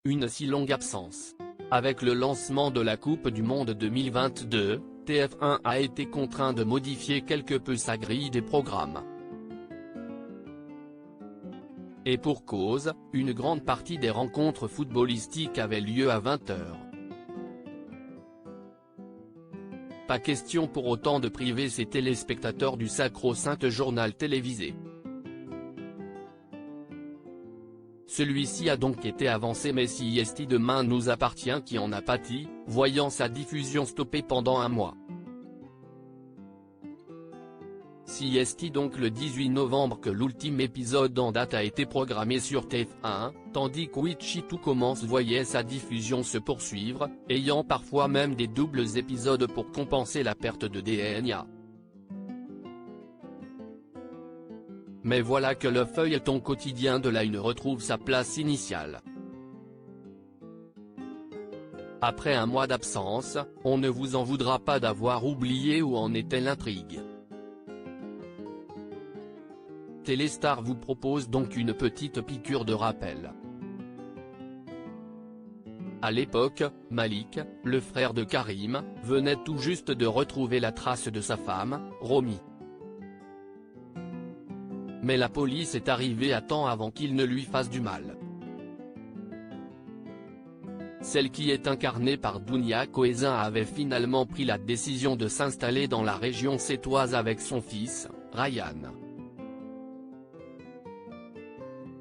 une si longue absence? Avec le lancement de la Coupe du Monde 2022, TF1 a été contraint de modifier quelque peu sa grille des programmes. Et pour cause, une grande partie des rencontres footballistiques avaient lieu à 20h. Pas question pour autant de priver ses téléspectateurs du sacro-saint journal télévisé. Celui-ci a donc été avancé, mais si Demain nous appartient qui en a pâti, voyant sa diffusion stoppée pendant un mois. Si donc le 18 novembre que l'ultime épisode en date a été programmé sur TF1, tandis que Wichi Tout Commence voyait sa diffusion se poursuivre, ayant parfois même des doubles épisodes pour compenser la perte de DNA. Mais voilà que le feuilleton quotidien de la Une retrouve sa place initiale. Après un mois d'absence, on ne vous en voudra pas d'avoir oublié où en était l'intrigue. Téléstar vous propose donc une petite piqûre de rappel. À l'époque, Malik, le frère de Karim, venait tout juste de retrouver la trace de sa femme, Romy. Mais la police est arrivée à temps avant qu'il ne lui fasse du mal. Celle qui est incarnée par Dounia Cohézin avait finalement pris la décision de s'installer dans la région sétoise avec son fils, Ryan.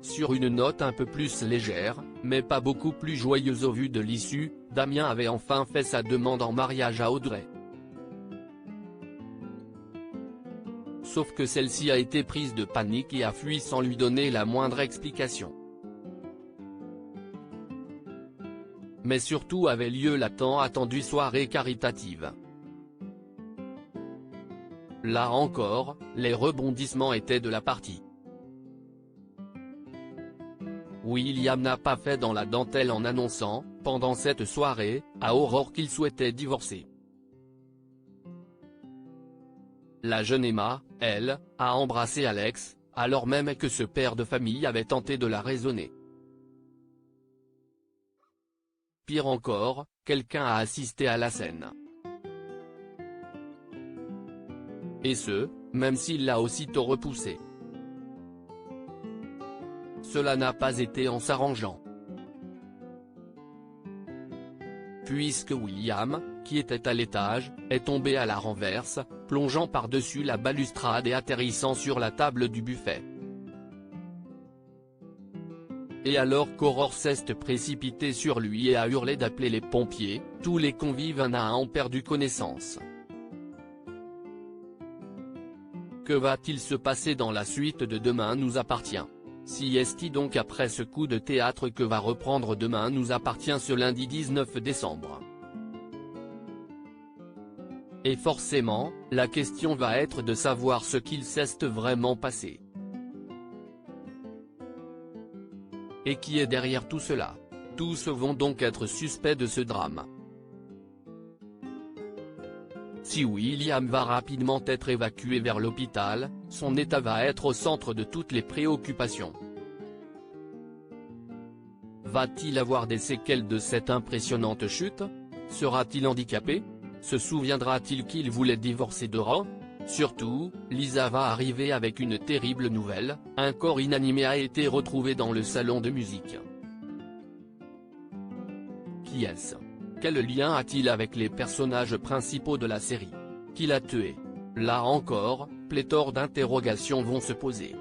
Sur une note un peu plus légère, mais pas beaucoup plus joyeuse au vu de l'issue, Damien avait enfin fait sa demande en mariage à Audrey. Sauf que celle-ci a été prise de panique et a fui sans lui donner la moindre explication. Mais surtout avait lieu la tant attendue soirée caritative. Là encore, les rebondissements étaient de la partie. William n'a pas fait dans la dentelle en annonçant, pendant cette soirée, à Aurore qu'il souhaitait divorcer. La jeune Emma, elle, a embrassé Alex, alors même que ce père de famille avait tenté de la raisonner. Pire encore, quelqu'un a assisté à la scène. Et ce, même s'il l'a aussitôt repoussé. Cela n'a pas été en s'arrangeant. Puisque William, qui était à l'étage, est tombé à la renverse, plongeant par-dessus la balustrade et atterrissant sur la table du buffet. Et alors qu'Aurore s'est précipitée sur lui et a hurlé d'appeler les pompiers, tous les convives un à un ont perdu connaissance. Que va-t-il se passer dans la suite de Demain nous appartient? Si donc après ce coup de théâtre que va reprendre Demain nous appartient ce lundi 19 décembre. Et forcément, la question va être de savoir ce qu'il s'est vraiment passé. Et qui est derrière tout cela? Tous vont donc être suspects de ce drame. Si William va rapidement être évacué vers l'hôpital, son état va être au centre de toutes les préoccupations. Va-t-il avoir des séquelles de cette impressionnante chute? Sera-t-il handicapé? Se souviendra-t-il qu'il voulait divorcer d'Aurore? Surtout, Lisa va arriver avec une terrible nouvelle, un corps inanimé a été retrouvé dans le salon de musique. Qui est-ce? Quel lien a-t-il avec les personnages principaux de la série? Qui l'a tué? Là encore, pléthore d'interrogations vont se poser.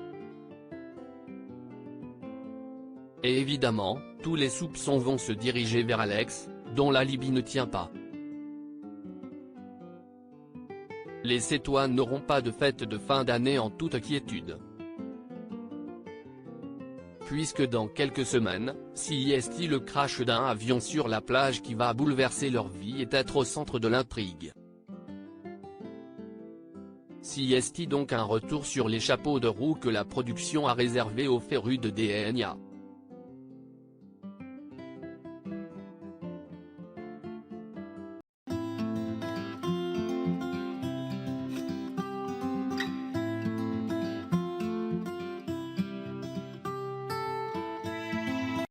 Et évidemment, tous les soupçons vont se diriger vers Alex, dont l'alibi ne tient pas. Les Sétois n'auront pas de fête de fin d'année en toute quiétude. Puisque dans quelques semaines, si le crash d'un avion sur la plage qui va bouleverser leur vie est être au centre de l'intrigue. Si donc un retour sur les chapeaux de roue que la production a réservé aux férus de DNA.